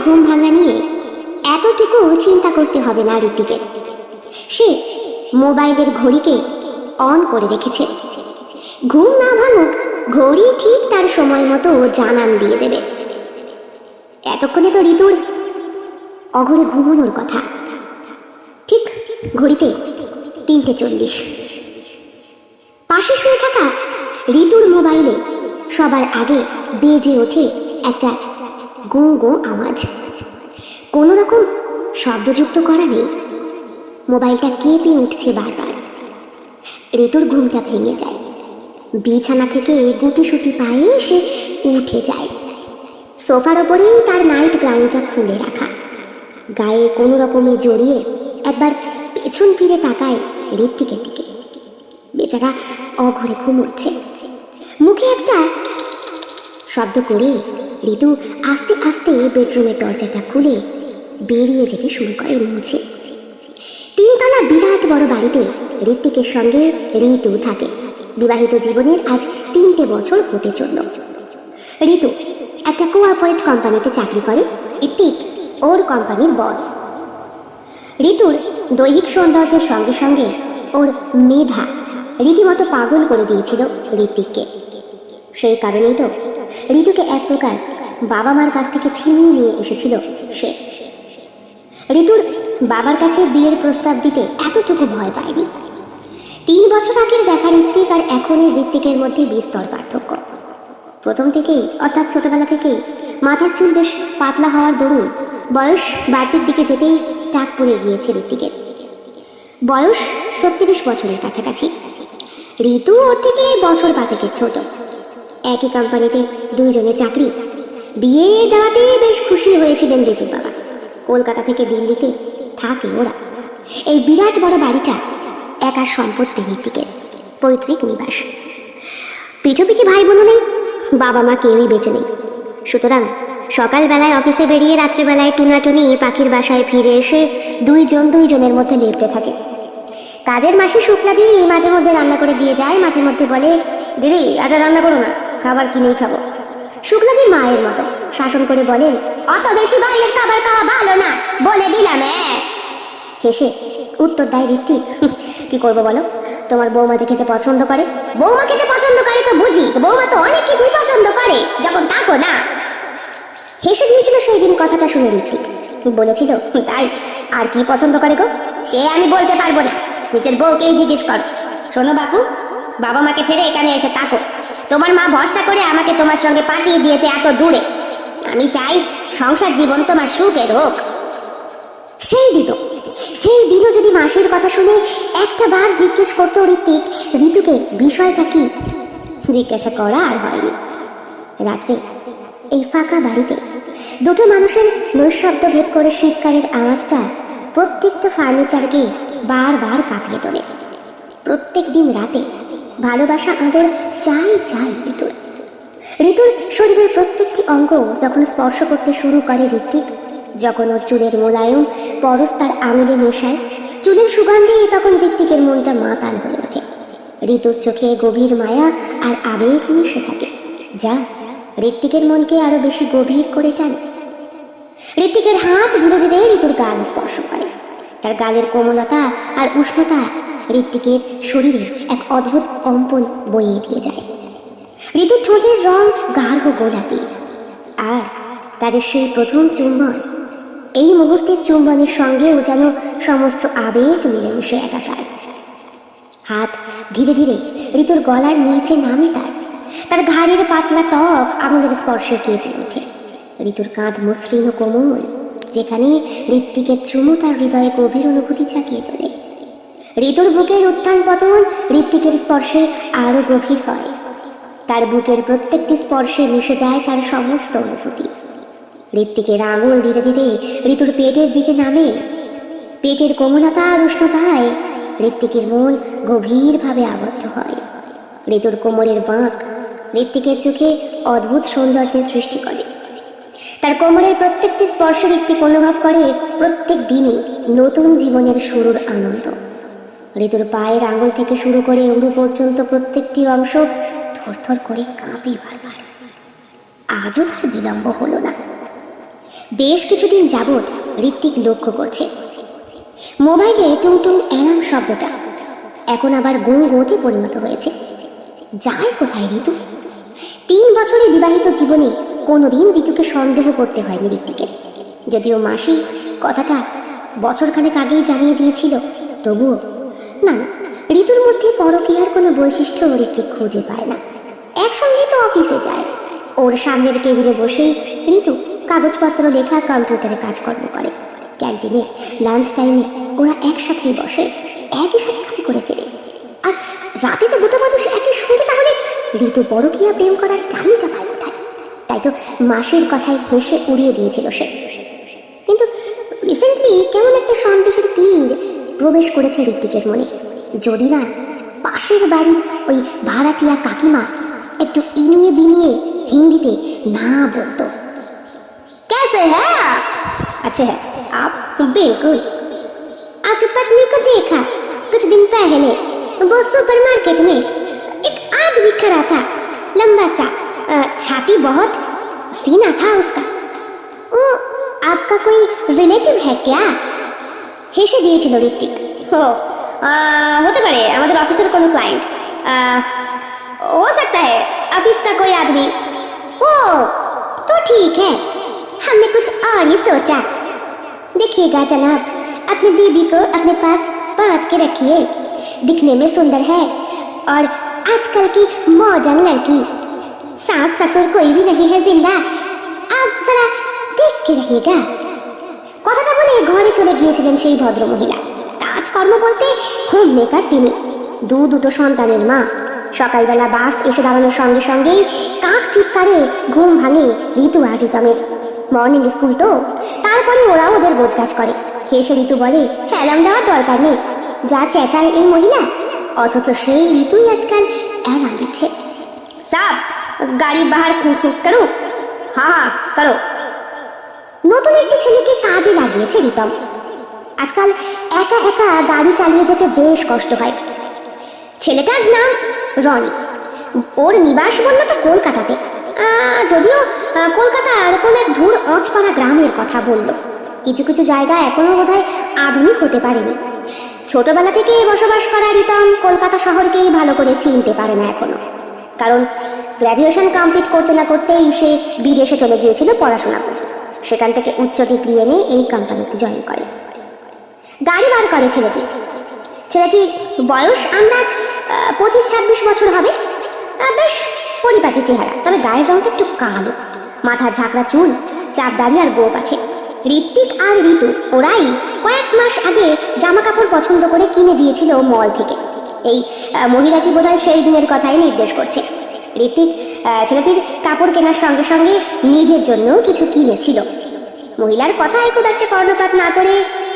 ঘুম ভাঙা নিয়ে এতটুকু চিন্তা করতে হবে না ঋত্বিকের। সে মোবাইলের ঘড়িকে অন করে রেখেছে। ঘুম না ভাঙুক, ঘড়ি ঠিক তার সময় মতো জানান দিয়ে দেবে। এতক্ষণে তো ঋতুর অঘরে ঘুমানোর কথা। ঠিক ঘড়িতে 3:40। পাশে শুয়ে থাকা ঋতুর মোবাইলে সবার আগে বেজে ওঠে একটা গো গো আওয়াজ। কোনো রকম শব্দযুক্ত করা নেই, মোবাইলটা কেঁপে উঠছে বারবার। ঋতুর ঘুমটা ভেঙে যায়। বিছানা থেকে গুটিসুটি পায়ে সে উঠে যায়। সোফার ওপরেই তার নাইট গ্রাউন্ডটা খুলে রাখা, গায়ে কোনো রকমে জড়িয়ে একবার পেছন ফিরে তাকায় ঋত্বিকের দিকে। বেচারা অঘরে ঘুমোচ্ছে। মুখে একটা শব্দ করে ঋতু আস্তে আস্তে বেডরুমের দরজাটা খুলে বেরিয়ে যেতে শুরু করে নিচে। 3তলা বিরাট বড় বাড়িতে ঋত্বিকের সঙ্গে ঋতু থাকে। বিবাহিত জীবনের আজ 3টে বছর হতে চলল। ঋতু একটা কোঅপারেট কোম্পানিতে চাকরি করে, ঋত্বিক ওর কোম্পানির বস। ঋতুর দৈহিক সৌন্দর্যের সঙ্গে সঙ্গে ওর মেধা রীতিমতো পাগল করে দিয়েছিল ঋত্বিককে। সেই কারণেই তো ঋতুকে এক প্রকার বাবা মার কাছ থেকে ছিনিয়ে নিয়ে এসেছিল সে। ঋতুর বাবার কাছে বিয়ের প্রস্তাব দিতে এতটুকু ভয় পায়নি। 3 বছর আগের দেখা ঋত্বিক আর এখনের ঋত্বিকের মধ্যে বিস্তর পার্থক্য। প্রথম থেকেই, অর্থাৎ ছোটবেলা থেকেই মাথার চুল বেশ পাতলা হওয়ার দরুন বয়স বাড়তির দিকে যেতেই টাক পড়ে গিয়েছে ঋত্বিকের। বয়স 36 বছরের কাছাকাছি। ঋতু ওর থেকে বছর 5 ছোট। একই কোম্পানিতে দুইজনের চাকরি। বিয়ে দেওয়াতে বেশ খুশি হয়েছিলেন ঋতুর বাবা। কলকাতা থেকে দিল্লিতে থাকে ওরা। এই বিরাট বড় বাড়িটা একার সম্পত্তি ঋত্বিকের, পৈতৃক নিবাস। পিঠোপিঠি ভাই বোনও নেই, বাবা মা কেউই বেঁচে নেই। সুতরাং সকালবেলায় অফিসে বেরিয়ে রাত্রিবেলায় টুনাটুনি পাখির বাসায় ফিরে এসে দুইজনের মধ্যে লেপটে থাকে। কাজের মাসি শুক্লাদি মাঝে মধ্যে রান্না করে দিয়ে যায়, মাঝে মধ্যে বলে, দিদি আজ রান্না করো না, খাবার কিনেই খাবো। শুক্লাদির মায়ের মতো শাসন করে বলেন, অত বেশি বাইরের খাবার খাওয়া ভালো না, বলে দিলাম। হেসে উত্তর দেয় ঋত্বিক, কি করবো বলো, তোমার বৌমা যে খেতে পছন্দ করে। বৌমা খেতে পছন্দ করে তো বুঝি, বৌমা তো অনেক কিছুই পছন্দ করে, যখন থাকো না। হেসে দিয়েছিল সেই দিন কথাটা শুনে ঋত্বিক। বলেছিল, তাই আর কি পছন্দ করে গো? সে আমি বলতে পারবো না, নিজের বউকেই জিজ্ঞেস করো। শোনো বাপু, বাবা মাকে ছেড়ে এখানে এসে থাকো। তোমার মা ভরসা করে আমাকে তোমার সঙ্গে পাঠিয়ে দিয়েছে এত দূরে। আমি চাই সংসার জীবন তোমার সুখের হোক। সেই দিনও যদি মাসির কথা শুনে একটা বার জিজ্ঞেস করতো ঋত্বিক ঋতুকে বিষয়টা কি, জিজ্ঞাসা করা আর হয়নি। রাত্রে এই ফাঁকা বাড়িতে দুটো মানুষের নৈশব্দ ভেদ করে শীতকালের আওয়াজটা প্রত্যেকটা ফার্নিচারকে বারবার কাঁপিয়ে তোলে। প্রত্যেক দিন রাতে ভালোবাসা আদর চাই ঋতুর শরীরের প্রত্যেকটি অঙ্গ যখন স্পর্শ করতে শুরু করে ঋত্বিক, যখন ওর চুলের মোলায়ম পরশ তার আঙুলে মেশায়, চুলের সুগন্ধে তখন ঋত্বিকের মনটা মাতাল হয়ে ওঠে। ঋতুর চোখে গভীর মায়া আর আবেগ মিশে থাকে, যা ঋত্বিকের মনকে আরো বেশি গভীর করে টানে। ঋত্বিকের হাত ধীরে ধীরে ঋতুর গাল স্পর্শ করে। তার গালের কোমলতা আর উষ্ণতা ঋত্বিকের শরীরে এক অদ্ভুত কম্পন বইয়ে দিয়ে যায়। ঋতুর ঠোঁটের রং গাঢ় গোলাপি, আর তাদের সেই প্রথম চুম্বন, এই মুহূর্তের চুম্বনের সঙ্গেও যেন সমস্ত আবেগ মিলেমিশে একাকার। হাত ধীরে ধীরে ঋতুর গলার নিচে নামে, তার ঘাড়ের পাতলা ত্বক আঙুলের স্পর্শে কেঁপে ওঠে। ঋতুর কাঁধ মসৃণ ও কোমল, যেখানে ঋত্বিকের চুমু তার হৃদয়ে গভীর অনুভূতি জাগিয়ে তোলে। ঋতুর বুকের উত্থান পতন ঋত্বিকের স্পর্শে আরো গভীর হয়। তার বুকের প্রত্যেকটি স্পর্শে মিশে যায় তার সমস্ত অনুভূতি। ঋত্বিকের আঙুল ধীরে ধীরে ঋতুর পেটের দিকে নামে। পেটের কোমলতা আর উষ্ণতায় ঋত্বিকের মন গভীরভাবে আবদ্ধ হয়। ঋতুর কোমরের বাঁক ঋত্বিকের চোখে অদ্ভুত সৌন্দর্যের সৃষ্টি করে। তার কোমরের প্রত্যেকটি স্পর্শে ঋত্বিক অনুভব করে প্রত্যেক দিনই নতুন জীবনের শুরুর আনন্দ। ঋতুর পায়ের আঙুল থেকে শুরু করে উড়ু পর্যন্ত প্রত্যেকটি অংশ থরথর করে কাঁপে বারবার। আজও তার বিলম্ব হলো না। বেশ কিছুদিন যাবৎ ঋত্বিক লক্ষ্য করছে মোবাইলে টুংটুং অ্যালার্ম শব্দটা এখন আবার গুঁ গুঁতে পরিণত হয়েছে। যায় কোথায় ঋতু? 3 বছরের বিবাহিত জীবনে কোনোদিন ঋতুকে সন্দেহ করতে হয়নি ঋত্বিকের। যদিও মাসি কথাটা বছরখানেক আগেই জানিয়ে দিয়েছিল, তবুও না, ঋতুর মধ্যে পরকীয়ার কোনো বৈশিষ্ট্য ঋত্বিক খুঁজে পায় না। একসঙ্গেই তো অফিসে যায়, ওর সামনের টেবিলে বসেই ঋতু কাগজপত্র লেখা, কম্পিউটারে কাজকর্ম করে। ক্যান্টিনে লাঞ্চ টাইমে ওরা একসাথেই বসে, একই সাথে খালি করে ফেলে। আর রাতে তো দুটো মানুষ একই সঙ্গে, তাহলে ঋতু পরকীয়া প্রেম করার টাইমটা পায় কোথায়? তাই তো মাসির কথায় হেসে উড়িয়ে দিয়েছিল সে। কিন্তু রিসেন্টলি কেমন একটা সন্দেহের তীর প্রবেশ করেছে ঋত্বিকের মনে। যদি না পাশের বাড়ির ওই ভাড়াটিয়া কাকিমা একটু ইনিয়ে বিনিয়ে হিন্দিতে না বলতো, कैसे हैं आप? अच्छा है आप? बिल्कुल। आपकी पत्नी को देखा कुछ दिन पहले, वो सुपरमार्केट में एक आदमी खड़ा था, लंबा सा, छाती बहुत, सीना था उसका। वो आपका कोई रिलेटिव है क्या? হেসে দিয়েছিল ঋত্বিক। হতে পারে আমাদের অফিসের কোনো ক্লায়েন্ট, हो सकता है ऑफिस का कोई आदमी। ओ तो ठीक है, हमने कुछ और ही सोचा। देखिएगा जनाब, अपनी बीबी को अपने पास बांध के रखिए, दिखने में सुंदर है और आजकल की मॉडर्न लड़की, सास ससुर कोई भी नहीं है जिंदा, आप जरा देख के रहिएगा। কথাটা বলে ঘরে চলে গিয়েছিলেন সেই ভদ্র মহিলা। কাজকর্ম বলতে হোম মেকার তিনি, দুটো সন্তানের মা। সকালবেলা বাস এসে দাঁড়ানোর সঙ্গে সঙ্গেই কাক চিৎকারে ঘুম ভাঙে ঋতু আর রিতমের। মর্নিং স্কুল তো, তারপরে ওরা ওদের বোঝগাছ করে। হেসে ঋতু বলে, অ্যালার্ম দেওয়ার দরকার নেই, যা চেঁচায় এই মহিলা, অথচ সেই ঋতুই আজকাল অ্যালার্ম দিচ্ছে। সাব গাড়ি বাহার করো। হ্যাঁ করো। নতুন একটি ছেলেকে কাজে লাগিয়েছে রিতম। আজকাল একা একা গাড়ি চালিয়ে যেতে বেশ কষ্ট হয়। ছেলেটার নাম রনি। ওর নিবাস বলল তো কলকাতাতে, যদিও কলকাতার কোন এক ধূর অঁচপাড়া গ্রামের কথা বলল। কিছু কিছু জায়গা এখনো বোধহয় আধুনিক হতে পারেনি। ছোটবেলা থেকে বসবাস করা রিতম কলকাতা শহরকেই ভালো করে চিনতে পারে না এখনো, কারণ গ্র্যাজুয়েশন কমপ্লিট করতে না করতেই সে বিদেশে চলে গিয়েছিল পড়াশোনা করতে। সেখান থেকে উচ্চ ডিগ্রি এনে এই কোম্পানিতে জয়েন করে। গাড়ি বার করে ছেলেটির বয়স আন্দাজ 25-26 বছর হবে। বেশ পরিপাটি চেহারা, তবে গায়ের রংটা একটু কালো, মাথা ঝাঁকড়া চুল, চাপ দাড়ি আর গোঁফ আছে। ঋত্বিক আর ঋতু ওরাই কয়েক মাস আগে জামা কাপড় পছন্দ করে কিনে দিয়েছিল মল থেকে। এই মহিলাটি বোধহয় সেই দিনের কথাই নির্দেশ করছে। ঋত্বিক ছেলেটির কাপড় কেনার সঙ্গে সঙ্গে নিজের জন্যও কিছু কিনেছিল। মহিলার কথায় খুব একটা কর্ণপাত না করে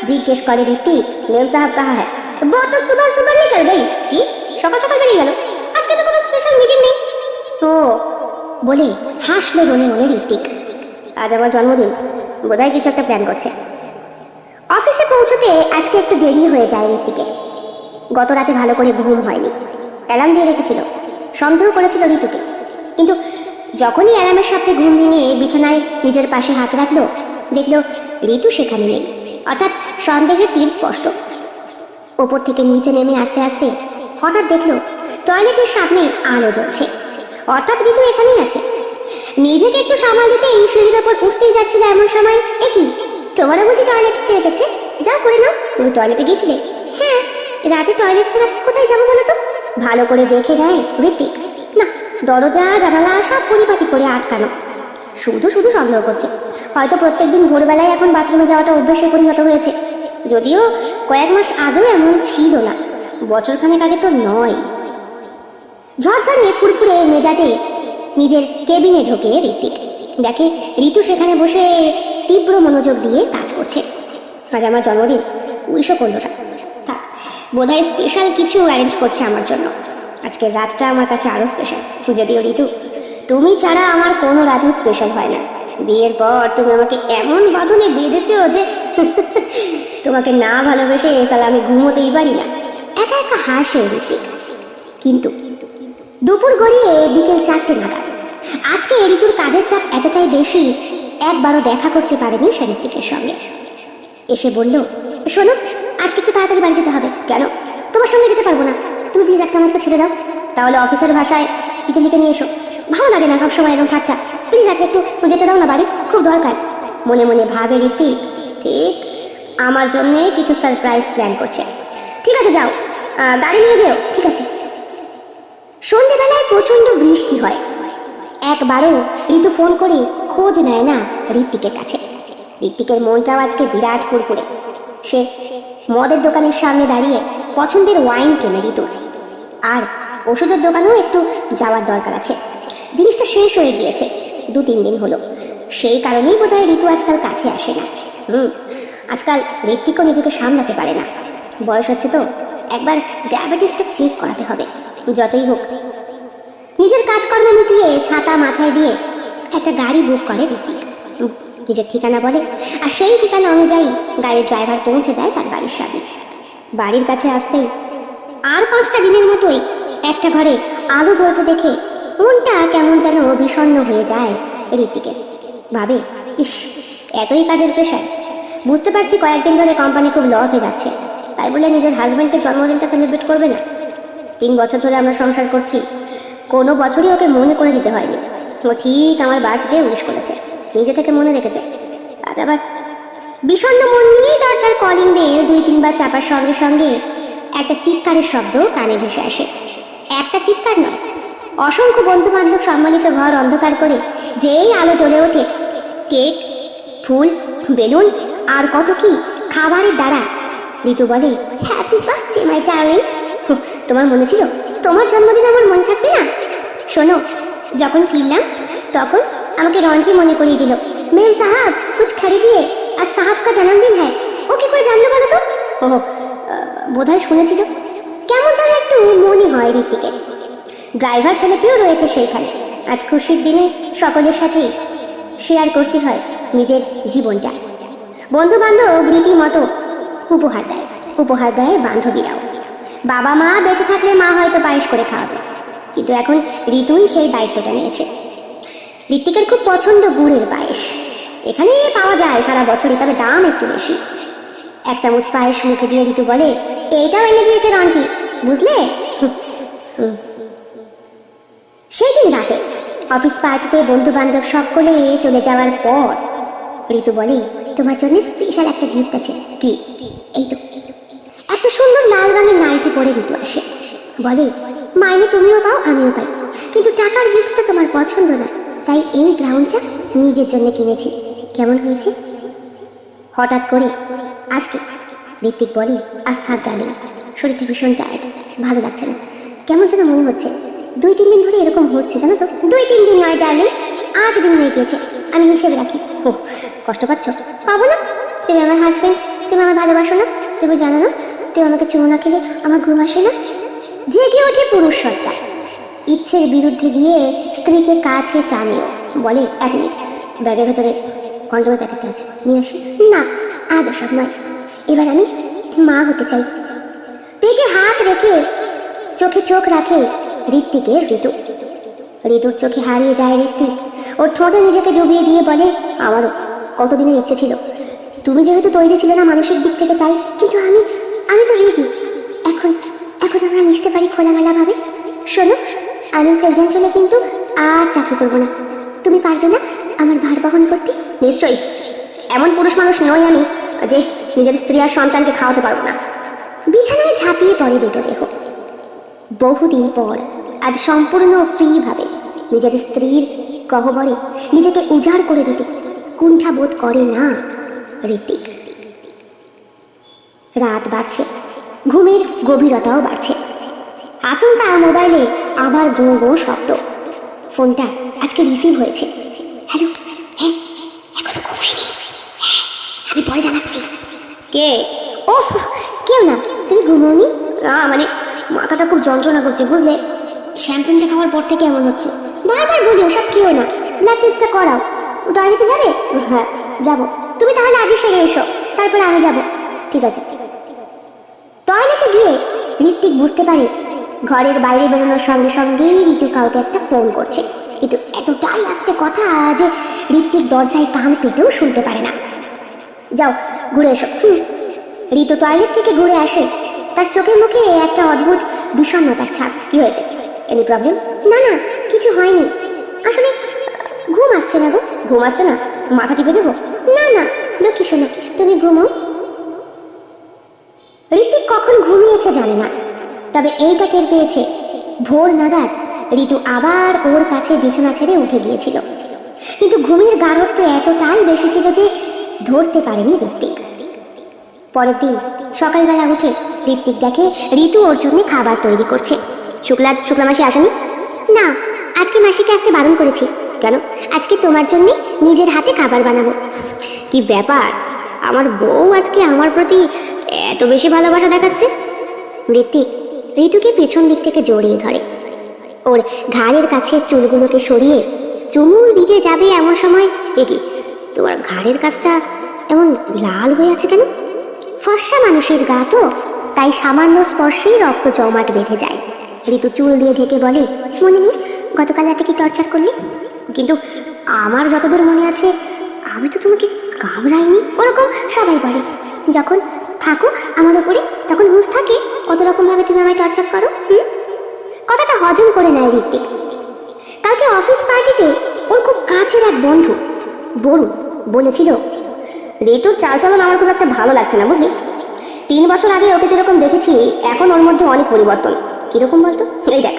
জিজ্ঞেস করে ঋত্বিক, মেম সাহেব কাহা হ্যাঁ? বউ তো সুবহ সুবহ নিকল গই। কি সকাল সকাল বেরিয়ে গেল? আজকে তো কোনো স্পেশাল মিটিং নেই। ও বলে হাসলো মনে মনে ঋত্বিক। আজ আমার জন্মদিন, বোধহয় কিছু একটা প্ল্যান করছে। অফিসে পৌঁছতে আজকে একটু দেরি হয়ে যায় ঋত্বিকের। গত রাতে ভালো করে ঘুম হয়নি, অ্যালার্ম দিয়ে রেখেছিল। সন্দেহ করেছিল ঋতুকে, কিন্তু যখনই অ্যালার্মের সাথে ঘুম ভেঙে বিছানায় নিজের পাশে হাত রাখলো, দেখলো ঋতু সেখানে নেই। অর্থাৎ সন্দেহের তীর স্পষ্ট। ওপর থেকে নিচে নেমে আস্তে আস্তে হঠাৎ দেখলো টয়লেটের সামনে আলো জ্বলছে, অর্থাৎ ঋতু এখানেই আছে। নিজেকে একটু সামাল দিতে এই সিঁড়ির ওপর উঠতেই যাচ্ছিল, এমন সময় এ কি, তোমারও বুঝি টয়লেটে টের পেয়েছে? যাও করে নাও। তুমি টয়লেটে গিয়েছিলে? হ্যাঁ, রাতে টয়লেট ছাড়া কোথায় যাবো বলো তো? ভালো করে দেখে নেয় ঋত্বিক, না, দরজা জানালা সব পরিপাটি করে আটকানো। শুধু শুধু সন্দেহ করছে, হয়তো প্রত্যেকদিন ভোরবেলায় এখন বাথরুমে যাওয়াটা অভ্যেসে পরিণত হয়েছে। যদিও কয়েক মাস আগেও এমন ছিল না, বছরখানেক আগে তো নয়। ঝরঝরে ফুরফুরে মেজাজে নিজের কেবিনে ঢোকে ঋত্বিক। দেখে ঋতু সেখানে বসে তীব্র মনোযোগ দিয়ে কাজ করছে। আজ আমার জন্মদিন, উইশও করলো না। থাক, বোধহয় স্পেশাল কিছু অ্যারেঞ্জ করছে আমার জন্য। আজকের রাতটা আমার কাছে আরও স্পেশাল। যদিও ঋতু, তুমি ছাড়া আমার কোনো রাতই স্পেশাল হয় না। বিয়ের পর তুমি আমাকে এমন বাঁধনে বেঁধেছ যে তোমাকে না ভালোবেসে সালা আমি ঘুমোতেই পারি না। একা একা হাসে ঋত্বিক। কিন্তু দুপুর গড়িয়ে বিকেল 4টে নাগাদ আজকে ঋতুর কাজের চাপ এতটাই বেশি, একবারও দেখা করতে পারেনি সে ঋত্বিকের সঙ্গে। এসে বলল, শোনো, আজকে একটু তাড়াতাড়ি বাড়ি যেতে হবে। কেন? তোমার সঙ্গে যেতে পারবো না। তুমি প্লিজ আজকে আমাকে ছেড়ে দাও। তাহলে অফিসের ভাষায় চিঠি লিখে নিয়ে এসো। ভালো লাগে না সবসময় এরকম ঠাট্টা। প্লিজ আজকে একটু যেতে দাও না বাড়ি, খুব দরকার। মনে মনে ভাবে ঋত্বিক, ঠিক আমার জন্যে কিছু সারপ্রাইজ প্ল্যান করছে। ঠিক আছে যাও, গাড়ি নিয়ে যেও। ঠিক আছে। সন্ধেবেলায় প্রচণ্ড বৃষ্টি হয়। একবারও ঋতু ফোন করে খোঁজ নেয় না ঋত্বিকের কাছে। ঋত্বিকের মনটাও আজকে বিরাট ফুরফুরে। সে মদের দোকানের সামনে দাঁড়িয়ে পছন্দের ওয়াইন কেনে ঋতু। আর ওষুধের দোকানেও একটু যাওয়ার দরকার আছে। জিনিসটা শেষ হয়ে গিয়েছে 2-3 দিন হলো। সেই কারণেই বোধহয় ঋতু আজকাল কাছে আসে না। আজকাল ঋত্বিকও নিজেকে সামলাতে পারে না। বয়স হচ্ছে তো, একবার ডায়াবেটিসটা চেক করাতে হবে। যতই হোক, নিজের কাজকর্ম মিটিয়ে ছাতা মাথায় দিয়ে একটা গাড়ি বুক করে ঋত্বিক। নিজের ঠিকানা বলে, আর সেই ঠিকানা অনুযায়ী গাড়ির ড্রাইভার পৌঁছে দেয় তার বাড়ির সামনে। বাড়ির কাছে আসতেই আর 5টা দিনের মতোই একটা ঘরে আলো জ্বলছে দেখে মনটা কেমন যেন বিষণ্ণ হয়ে যায় ঋত্বিকের। ভাবে, ইস, এতই কাজের প্রেশার। বুঝতে পারছি কয়েকদিন ধরে কোম্পানি খুব লসে যাচ্ছে, তাই বলে নিজের হাজব্যান্ডের জন্মদিনটা সেলিব্রেট করবে না? 3 বছর ধরে আমরা সংসার করছি, কোনো বছরই ওকে মনে করে দিতে হয়নি। ও ঠিক আমার বার্থডে উইশ করেছে, নিজে থেকে মনে রেখেছে। আজ আবার বিষণ্ণ মন নিয়ে দরজার কলিং বেল 2-3 বার চাপার সঙ্গে সঙ্গে একটা চিৎকারের শব্দ কানে ভেসে আসে। একটা চিৎকার নয়, অসংখ্য বন্ধু বান্ধব সম্মানিত ঘর অন্ধকার করে যেই আলো জ্বলে ওঠে, কেক, ফুল, বেলুন আর কত কি খাবারের দ্বারা ঋতু বলে, হ্যাপি বার্থডে মাই ডার্লিং। তোমার মনে ছিল? তোমার জন্মদিন আমার মনে থাকবে না? শোনো, যখন ফিরলাম তখন আমাকে রন্টি মনে করিয়ে দিল, মেম সাহাব কুছ খরিদিয়ে, আজ সাহাব কা জন্মদিন হ্যায়। ও কি করে জানলো বলো তো? ওহ, বোধহয় শুনেছিল। কেমন যেন একটু মনে হয় ঋত্বিকের। ড্রাইভার ছেলেটিও রয়েছে সেইখানে। আজ খুশির দিনে সকলের সাথেই শেয়ার করতে হয় নিজের জীবনটা। বন্ধু বান্ধব রীতিমতো উপহার দেয় বান্ধবীরাও। বাবা মা বেঁচে থাকলে মা হয়তো পায়েস করে খাওয়াতো, কিন্তু এখন ঋতুই সেই দায়িত্বটা নিয়েছে। ঋত্বিকের খুব পছন্দ গুড়ের পায়েস। এখানে পাওয়া যায় সারা বছরই, তবে দাম একটু বেশি। 1 চামচ পায়েস মুখে দিয়ে ঋতু বলে, এইটাও এনে দিয়েছে রন্টি, বুঝলে? সেই দিন রাতে অফিস পার্টিতে বন্ধু বান্ধব সকলে চলে যাওয়ার পর ঋতু বলে, তোমার জন্য স্পেশাল একটা গিফট আছে। কি? এই তো। একটা সুন্দর লাল রঙের নাইটি পরে ঋতু আসে। বলে, মাইনে তুমিও পাও আমিও পাই, কিন্তু টাকার গিফটটা তোমার পছন্দ না, তাই এই গ্রাউন্ডটা নিজের জন্য কিনেছি। কেমন হয়েছে? হঠাৎ করে আজকে ঋত্বিক বলে, আজ থাক ডার্লিং, শরীরটা ভীষণ টায়ার্ড, ভালো লাগছে না, কেমন যেন মনে হচ্ছে। 2-3 দিন ধরে এরকম হচ্ছে, জানো তো। 2-3 দিন নয় ডার্লিং, 8 দিন হয়ে গিয়েছে। আমি হিসেবে রাখি। ও, কষ্ট পাচ্ছ? পাবো না। তুমি আমার হাজব্যান্ড, তুমি আমার ভালোবাসো না? তুমি জানো না তুমি আমাকে চুমু না খেলে আমার ঘুম আসে না? জেগে ওঠে পুরুষ সত্তা। ইচ্ছের বিরুদ্ধে গিয়ে স্ত্রীকে কাছে টানেও। বলে, 1 মিনিট, ব্যাগের ভেতরে কন্ডোমের প্যাকেটটা আছে, নিয়ে আসি। না, আজ ওসব নয়, এবার আমি মা হতে চাই। পেটে হাত রেখে চোখে চোখ রাখে ঋত্বিকের ঋতু। ঋতুর চোখে হারিয়ে যায় ঋত্বিক। ওর ঠোঁটে নিজেকে ডুবিয়ে দিয়ে বলে, আমারও কতদিনের ইচ্ছে ছিল। তুমি যেহেতু তৈরি ছিল না মানসিক দিক থেকে, তাই। কিন্তু আমি তো রেডি। এখন আমরা মিশতে পারি খোলামেলা ভাবে। শোনো, আমি প্রেগনেন্ট হলে কিন্তু আর চাকরি করবো না। তুমি পারবে না আমার ভার বহন করতে? নিশ্চয়ই। এমন পুরুষ মানুষ নই আমি যে নিজের স্ত্রী আর সন্তানকে খাওয়াতে পারবো না। বিছানায় ঝাঁপিয়ে পড়ে দুটো দেহ। বহুদিন পর আজ সম্পূর্ণ ফ্রি ভাবে নিজের স্ত্রীর গহ্বরে নিজেকে উজাড় করে দিতে কুণ্ঠা বোধ করে না ঋত্বিক। রাত বাড়ছে, ঘুমের গভীরতাও বাড়ছে। আচমকা মোবাইলে আবার গো গো শব্দ। ফোনটা আজকে রিসিভ হয়েছে। হ্যালো, হ্যাঁ, এখনো ঘুমাইনি, আমি পরে জানাচ্ছি। কে? ওহ, কেউ না। তুমি ঘুমোনি? না, মানে মাথাটা খুব যন্ত্রণা করছে, বুঝলে। শ্যাম্পেনটা খাওয়ার পর থেকে এমন হচ্ছে। বারবার বলি ওসব কেউ না, ব্লাড টেস্টটা করাও। টয়লেটে যাবে? হ্যাঁ যাবো। তুমি তাহলে আগে সেরে এসো, তারপরে আমি যাব। ঠিক আছে। টয়লেটে গিয়ে ঋত্বিক বুঝতে পারে ঘরের বাইরে বেরোনোর সঙ্গে সঙ্গেই ঋতু কাউকে একটা ফোন করছে। কিন্তু এতটাই আস্তে কথা যে ঋত্বিক দরজায় কান পেতেও শুনতে পারে না। যাও ঘুরে এসো। ঋতু টয়লেট থেকে ঘুরে আসে, তার চোখে মুখে একটা অদ্ভুত বিষণ্ণতার ছাপ। কি হয়েছে? Any problem? না না, কিছু হয়নি, আসলে ঘুম আসছে না গো। ঘুম আসছে না? মাথা টিপে দেবো? না না লক্ষ্মী শোনো, তুমি ঘুমো। ঋত্বিক কখন ঘুমিয়েছে জানে না, তবে এইটা টের পেয়েছে ভোর নাগাদ ঋতু আবার ওর কাছে বিছানা ছেড়ে উঠে গিয়েছিল। কিন্তু ঘুমের গাঢ়ত্ব এতটাই বেশি ছিল যে ধরতে পারেনি ঋত্বিক। পরের দিন সকালবেলা উঠে ঋত্বিক দেখে ঋতু ওর জন্য খাবার তৈরি করছে। শুক্লা মাসি আসেনি? না, আজকে মাসিকে আসতে বারণ করেছি। কেন? আজকে তোমার জন্য নিজের হাতে খাবার বানাবো। কি ব্যাপার, আমার বউ আজকে আমার প্রতি এত বেশি ভালোবাসা দেখাচ্ছে? ঋত্বিক ঋতুকে পেছন দিক থেকে জড়িয়ে ধরে, ওর ঘাড়ের কাছে চুলগুলোকে সরিয়ে চুমুল দিতে যাবে এমন সময়, কি তোমার ঘাড়ের কাছটা এমন লাল হয়ে আছে কেন? ফর্সা মানুষের গা তো, তাই সামান্য স্পর্শেই রক্ত জমাট বেঁধে যায়। ঋতু চুল দিয়ে ঢেকে বলে, মনে নেই গতকাল রাতে কি টর্চার করলে? কিন্তু আমার যতদূর মনে আছে আমি তো তোমাকে কামড়াইনি। ওরকম সবাই বলে, যখন থাকো আমার উপরে তখন হুঁশ থাকে কত রকম ভাবে তুমি আমায় টর্চার করো। কথাটা হজম করে নেয় ঋত্বিক। কালকে অফিস পার্টিতে ওর খুব কাছের এক বন্ধু বরুণ বলেছিল, ঋতুর চালচলন আমার খুব একটা ভালো লাগছে না, বুঝলি? 3 বছর আগে ওকে যেরকম দেখেছি এখন ওর মধ্যে অনেক পরিবর্তন। কিরকম বলতো? এই দেখ,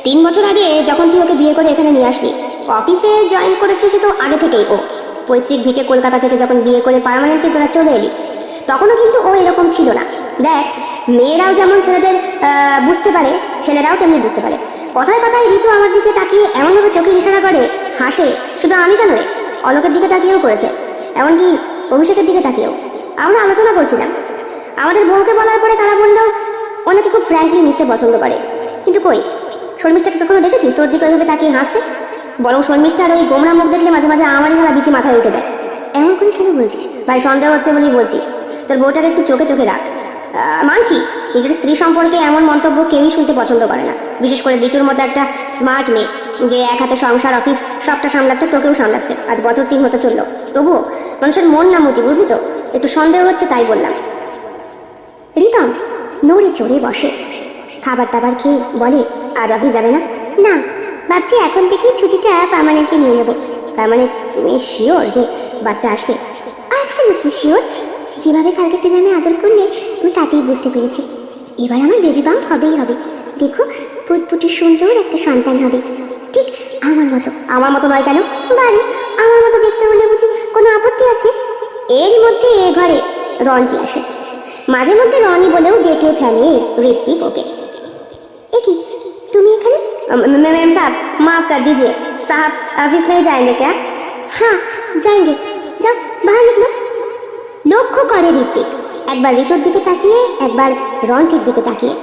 3 বছর আগে যখন তুই ওকে বিয়ে করে এখানে নিয়ে আসলি, অফিসে জয়েন করেছে সে তো আগে থেকেই। ও পৈতৃক ভিটে কলকাতা থেকে যখন বিয়ে করে পার্মানেন্টলি তোরা চলে এলি, তখনও কিন্তু ও এরকম ছিল না। দেখ, মেয়েরাও যেমন ছেলেদের বুঝতে পারে, ছেলেরাও তেমনি বুঝতে পারে। কথায় কথায় ঋতু আমার দিকে তাকিয়ে এমনভাবে চোখে ইশারা করে, হাসে। শুধু আমি কেন রে, অলোকের দিকে তাকিয়েও করেছে, এমনকি অভিষেকের দিকে তাকিয়েও। আমরা আলোচনা করছিলাম, আমাদের বউকে বলার পরে তারা বললো ওনাকে খুব ফ্র্যাঙ্কলি মিশতে পছন্দ করে। কিন্তু কই, শর্মিষ্ঠাকে কখনো দেখেছিস তোর দিকে ওইভাবে তাকিয়ে হাসতে? বরং শর্মিষ্ঠার ওই গোমরা মুখ দেখলে মাঝে মাঝে আমারই ঝালা বিচি মাথায় উঠে যায়। এমন করে কেন বলছিস? ভাই সন্দেহ হচ্ছে বলেই বলছি, তোর বউটাকে একটু চোখে চোখে রাখ। মানছি নিজের স্ত্রী সম্পর্কে এমন মন্তব্য কেউই শুনতে পছন্দ করে না, বিশেষ করে ঋতুর মতো একটা স্মার্ট মেয়ে যে এক হাতে সংসার অফিস সবটা সামলাচ্ছে, তোকেও সামলাচ্ছে, আজ বছর 3 হতে চললো। তবুও মানুষের মন না মতি, বুঝলি তো? একটু সন্দেহ হচ্ছে তাই বললাম। রিতম নড়ে চড়ে বসে, খাবার দাবার খেয়ে বলে, আজ অফিস যাবে না? না, ভাবছি এখন থেকেই ছুটিটা পার্মানেন্টলি নিয়ে নেবো। তার মানে তুমি শিওর যে বাচ্চা আসবে? Absolutely sure. যেভাবে কালকে তুমি আমি আদর করলে আমি তাতেই বুঝতে পেরেছি এবার আমার বেবি বাম্প হবেই হবে। দেখো, পুটপুটি সুন্দর একটা সন্তান হবে, ঠিক আমার মতো। আমার মতো নয় কেন? বাড়ি আমার মতো দেখতে হলে বুঝি কোনো আপত্তি আছে? এর মধ্যে এ ঘরে রনটি আসে। মাঝে মধ্যে রনি বলেও ডেকে ফেলে ঋত্বিক ওকে। এ কি, তুমি এখানে? मैम साहब माफ कर दीजिए, साहब ऑफिस नहीं जाएंगे क्या? हाँ जाएंगे, যাও বাহার নিকলো। লক্ষ্য করে ঋত্বিক একবার ঋতুর দিকে তাকিয়ে একবার রন্টির দিকে তাকিয়ে।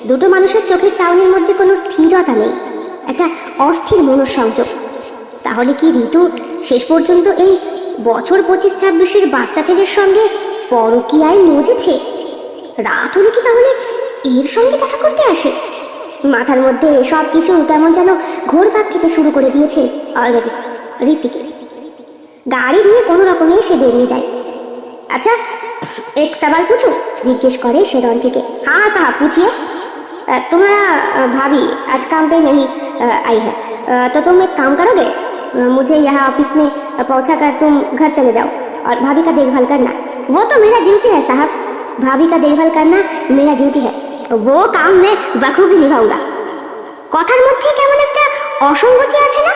দুটো মানুষের চোখের চাউনির মধ্যে কোনো স্থিরতা নেই, একটা অস্থির মনঃসংযোগ। তাহলে কি ঋতু শেষ পর্যন্ত এই বছর 25-26-এর বাচ্চা ছেলের সঙ্গে পরকীয়ায় মজেছে? রাত হলে কি তাহলে এর সঙ্গে দেখা করতে আসে? মাথার মধ্যে সব কিছু কেমন যেন ঘোরপাক খেতে শুরু করে দিয়েছে অলরেডি ঋত্বিকে। গাড়ি নিয়ে কোনো রকমে সে বেরিয়ে যায়। अच्छा एक सवाल पूछूं? जिज्ञेस करे सে রন্টিকে। हाँ साहब पूछिए। तुम्हारा भाभी आज काम पे नहीं आई है, तो तुम एक काम करोगे, मुझे यहाँ ऑफिस में पहुँचा कर तुम घर चले जाओ और भाभी का देखभाल करना। वो तो मेरा ड्यूटी है साहब, भाभी का देखभाल करना मेरा ड्यूटी है, वो काम मैं बखूबी निभाऊंगा। কথার মধ্যে কেমন একটা অসঙ্গতি আছে না?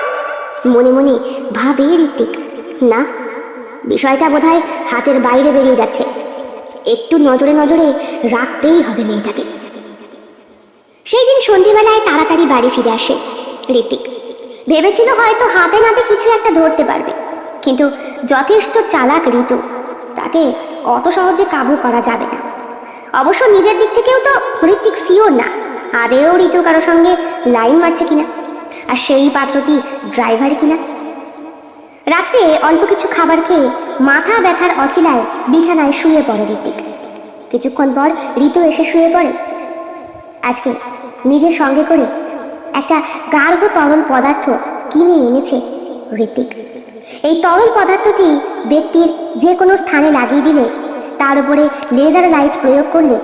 মনে মনে ভাবে ঋত্বিক। না, বিষয়টা বোধহয় হাতের বাইরে বেরিয়ে যাচ্ছে, একটু নজরে নজরে রাখতেই হবে মেয়েটাকে। সেই দিন সন্ধ্যেবেলায় তাড়াতাড়ি বাড়ি ফিরে আসে ঋত্বিক। ভেবেছিল হয়তো হাতে নাতে কিছু একটা ধরতে পারবে, কিন্তু যথেষ্ট চালাক ঋতু, তাকে অত সহজে কাবু করা যাবে না। অবশ্য নিজের দিক থেকেও তো ঋত্বিক শিওর না আদেও ঋতু কারোর সঙ্গে লাইন মারছে কিনা, আর সেই পাত্রটি ড্রাইভার কিনা। রাত্রে অল্প কিছু খাবার খেয়ে মাথা ব্যথার অছিলায় বিছানায় শুয়ে পড়ে ঋত্বিক। কিছুক্ষণ পর ঋতু এসে শুয়ে পড়ে। আজকে নিজের সঙ্গে করে একটা গাঢ় তরল পদার্থ কিনে এনেছে ঋত্বিক। এই তরল পদার্থটি ব্যক্তির যে কোনো স্থানে লাগিয়ে দিলে, তার উপরে লেজার লাইট প্রয়োগ করলে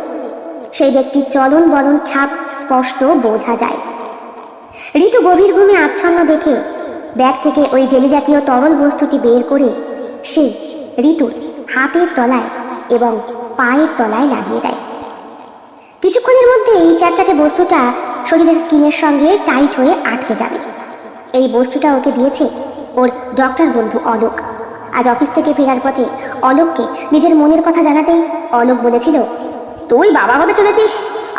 সেই ব্যক্তির চলন বলন ছাপ স্পষ্ট বোঝা যায়। ঋতু গভীর ঘুমে আচ্ছন্ন দেখে ব্যাগ থেকে ওই জেলি জাতীয় তরল বস্তুটি বের করে সে ঋতুর হাতের তলায় এবং পায়ের তলায় লাগিয়ে দেয়। কিছুক্ষণের মধ্যে এই চ্যাটচ্যাটে বস্তুটা শরীরের স্কিনের সঙ্গে টাইট হয়ে আটকে যাবে। এই বস্তুটা ওকে দিয়েছে ওর ডক্টর বন্ধু অলোক। আজ অফিস থেকে ফেরার পথে অলোককে নিজের মনের কথা জানাতেই অলোক বলেছিল, তুই বাবা হতে চলেছিস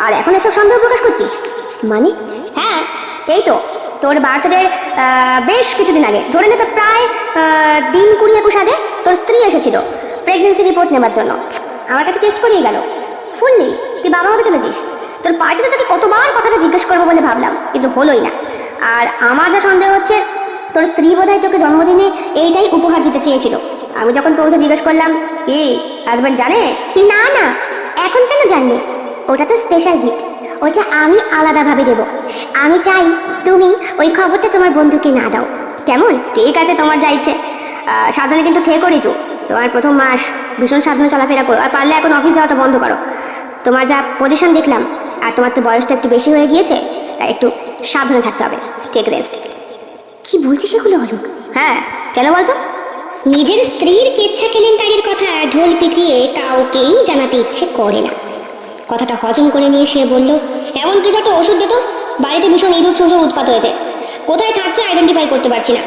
আর এখন এসব সন্দেহ প্রকাশ করছিস? মানে? হ্যাঁ, এই তো তোর বার্থডে বেশ কিছুদিন আগে, ধরে নিতে প্রায় দিন 20-21 আগে তোর স্ত্রী এসেছিল প্রেগনেন্সি রিপোর্ট নেবার জন্য। আমার কাছে টেস্ট করিয়ে গেল ফুললি তুই বাবা হতে চলেছিস। তোর পার্টিতে তোকে কতবার কথাটা জিজ্ঞেস করবো বলে ভাবলাম, কিন্তু হলোই না। আর আমার যা সন্দেহ হচ্ছে, তোর স্ত্রী বোধহয় তোকে জন্মদিনে এইটাই উপহার দিতে চেয়েছিল। আমি যখন পৌঁছে জিজ্ঞেস করলাম, কি হাজব্যান্ড জানে? না না, এখন কেন জানলে? ওটা তো স্পেশাল গিফট, ওটা আমি আলাদাভাবে দেবো। আমি চাই তুমি ওই খবরটা তোমার বন্ধুকে না দাও, কেমন? ঠিক আছে, তোমার যা ইচ্ছে। সাবধানে কিন্তু থেকো ঋতু। তোমার প্রথম মাস ভীষণ সাবধানে চলাফেরা করো, আর পারলে এখন অফিস যাওয়াটা বন্ধ করো। তোমার যা পজিশন দেখলাম, আর তোমার তো বয়সটা একটু বেশি হয়ে গিয়েছে, তাই একটু সাবধানে থাকতে হবে। Take rest. কি বলছিস এগুলো অলোক? হ্যাঁ, কেন বলতো? নিজের স্ত্রীর কেচ্ছা কেলেঙ্কারির কথা ঢোল পিটিয়ে কাউকেই জানাতে ইচ্ছে করে না। কথাটা হজম করে নিয়ে সে বলল, এমন কিছু একটা ওষুধ দিত, বাড়িতে ভীষণ ইঁদুর ছোঁচোর উৎপাত হয়েছে, কোথায় থাকছে আইডেন্টিফাই করতে পারছি না।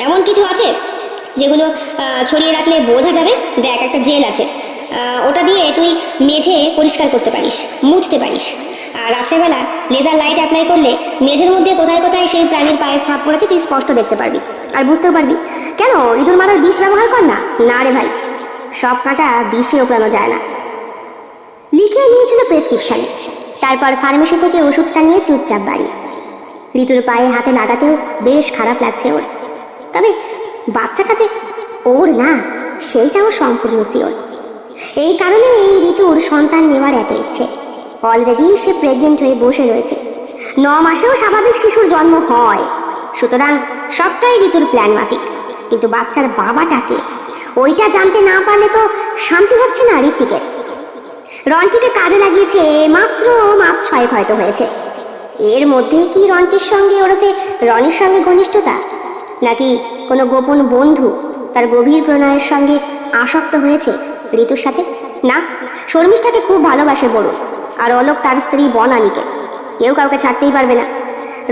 এমন কিছু আছে যেগুলো ছড়িয়ে রাখলে বোঝা যাবে? দেখ, একটা জেল আছে, ওটা দিয়ে তুই মেঝে পরিষ্কার করতে পারিস, মুছতে পারিস। আর রাত্রেবেলা লেজার লাইট অ্যাপ্লাই করলে মেঝের মধ্যে কোথায় কোথায় সেই প্রাণীর পায়ের ছাপ পড়েছে তুই স্পষ্ট দেখতে পারবি আর বুঝতেও পারবি। কেন, ইঁদুর মারার বিষ ব্যবহার কর না। না রে ভাই, সব কাঁটা বিষে ওপড়ানো যায় না। লিখে নিয়েছিল প্রেসক্রিপশনে। তারপর ফার্মেসি থেকে ওষুধটা নিয়ে চুপচাপ বাড়ি। ঋতুর পায়ে হাতে লাগাতেও বেশ খারাপ লাগছে ওর, তবে বাচ্চাটা যে ওর না, সেইটা ওর সম্পূর্ণ শিওর। এই কারণে এই ঋতুর সন্তান নেওয়ার এত ইচ্ছে। অলরেডি সে প্রেগনেন্ট হয়ে বসে রয়েছে। 9 মাসেও স্বাভাবিক শিশুর জন্ম হয়, সুতরাং সবটাই ঋতুর প্ল্যান মাফিক। কিন্তু বাচ্চার বাবাটাকে, ওইটা জানতে না পারলে তো শান্তি হচ্ছে না ঋত্বিকের। রন্টিকে কাজে লাগিয়েছে মাত্র মাস 6 হয়তো হয়েছে। এর মধ্যে কি রন্টির সঙ্গে ওরফে রনির সঙ্গে ঘনিষ্ঠতা, নাকি কোনো গোপন বন্ধু তার গভীর প্রণয়ের সঙ্গে আসক্ত হয়েছে ঋতুর সাথে? না, শর্মিষ্ঠাকে খুব ভালোবাসে বরুণ, আর অলোক তার স্ত্রী বনানীকে। কেউ কাউকে ছাড়তেই পারবে না।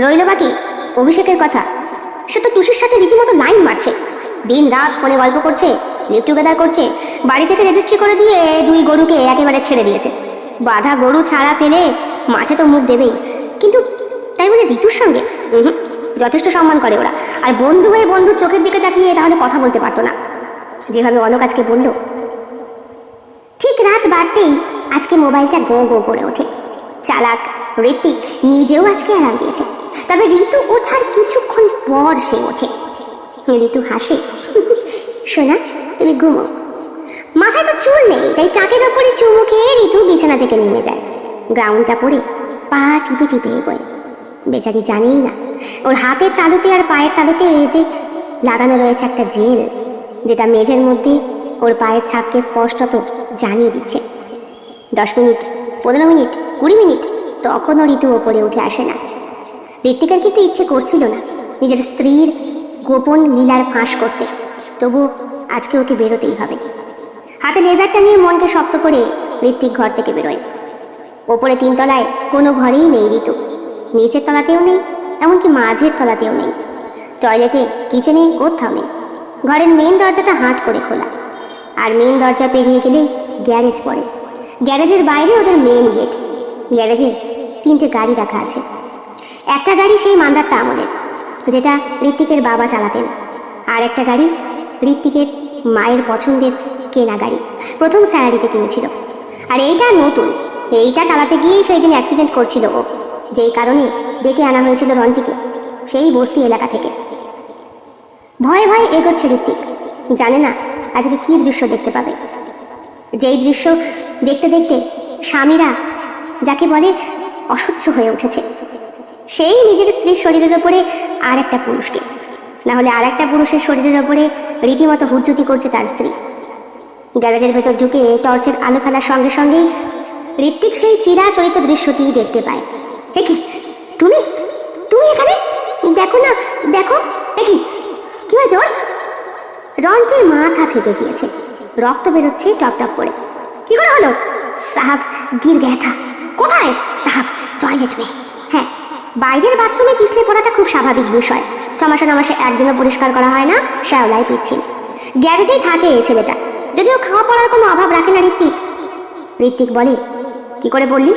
রইল বাকি অভিষেকের কথা। সে তো টুসির সাথে রীতিমতো লাইন মারছে, দিন রাত ফোনে গল্প করছে, লিভ টুগেদার করছে। বাড়ি থেকে রেজিস্ট্রি করে দিয়ে 2 গরুকে একেবারে ছেড়ে দিয়েছে। বাঁধা গরু ছাড়া পেলে মাঠে তো মুখ দেবেই, কিন্তু তাই বলে ঋতুর সঙ্গে যথেষ্ট সম্মান করে ওরা। আর বন্ধু হয়ে বন্ধুর চোখের দিকে তাকিয়ে তাহলে কথা বলতে পারতো না, যেভাবে অলোক আজকে বলল। ঠিক রাত বাড়তেই আজকে মোবাইলটা গো গো করে ওঠে। চালাক ঋত্বিক নিজেও আজকে অ্যালার্ম দিয়েছে, তবে ঋতু ওঠার কিছুক্ষণ পর সে ওঠে। ঋতু হাসে, সোনা তুমি ঘুমো। মাথায় তো চুল নেই, তাই টাকের ওপরে চুমু খেয়ে ঋতু বিছানা থেকে নেমে যায়। গ্রাউন্ডটা পরে পা টিপে টিপে এগোয়। বেচারি জানেই না ওর হাতের তালুতে আর পায়ের তালুতে যে লাগানো রয়েছে একটা জেল, যেটা মেঝের মধ্যে ওর পায়ের ছাপকে স্পষ্টত জানিয়ে দিচ্ছে। 10 মিনিট, 15 মিনিট, 20 মিনিট, তখনও ঋতু ওপরে উঠে আসে না। ঋত্বিকের কিন্তু ইচ্ছে করছিল না নিজের স্ত্রীর গোপন লীলার ফাঁস করতে, তবু আজকে ওকে বেরোতেই হবে। হাতে লেজারটা নিয়ে মনকে শক্ত করে ঋত্বিক ঘর থেকে বেরোয়। ওপরে 3 তলায় কোনো ঘরেই নেই ঋতু, নিচের তলাতেও নেই, এমনকি মাঝের তলাতেও নেই। টয়লেটে, কিচেনে কোথাও নেই। ঘরের মেন দরজাটা হাট করে খোলা, আর মেন দরজা পেরিয়ে গেলেই গ্যারেজ পড়ে। গ্যারেজের বাইরে ওদের মেন গেট। গ্যারেজে 3টে গাড়ি রাখা আছে। একটা গাড়ি সেই মান্দারটা আমলের, যেটা ঋত্বিকের বাবা চালাতেন, আর একটা গাড়ি ঋত্বিকের মায়ের পছন্দের কেনা গাড়ি, প্রথম স্যালারিতে কিনেছিল। আর এইটা নতুন, এইটা চালাতে গিয়েই সেই দিন অ্যাক্সিডেন্ট করছিল ও, যেই কারণে ডেকে আনা হয়েছিল রন্টিকে সেই বস্তি এলাকা থেকে। ভয়ে ভয়ে এগোচ্ছে ঋত্বিক, জানে না আজকে কি দৃশ্য দেখতে পাবে। যেই দৃশ্য দেখতে দেখতে স্বামীরা যাকে বলে অসহ্য হয়ে উঠেছে, সেই নিজের স্ত্রীর শরীরের ওপরে আর একটা পুরুষকে, না হলে আর একটা পুরুষের শরীরের ওপরে রীতিমতো হুজ্জুতি করছে তার স্ত্রী। গ্যারেজের ভেতর ঢুকে টর্চের আলো ফেলার সঙ্গে সঙ্গেই ঋত্বিক সেই চিরাচরিত দৃশ্যটি দেখতে পায়। এ কি, তুমি তুমি এখানে? দেখো না, দেখো। এ কি, কি হয়েছে ওর? রন্টির মাথা ফেটে গিয়েছে, রক্ত বেরোচ্ছে টপ টপ করে। কি করে হলো? সাহাব, গির গয়া থা। কোথায়? সাহাব, টয়লেট মে। হ্যাঁ, বাইরের বাথরুমে পিছলে পড়াটা খুব স্বাভাবিক বিষয়। ছমাসে নমাসে একদিনও পরিষ্কার করা হয় না, শ্যাওলায় পিচ্ছিল। গ্যারেজেই থাকে এই ছেলেটা, যদিও খাওয়া পড়ার কোনো অভাব রাখে না ঋত্বিক। ঋত্বিক বলে, কি করে বললি?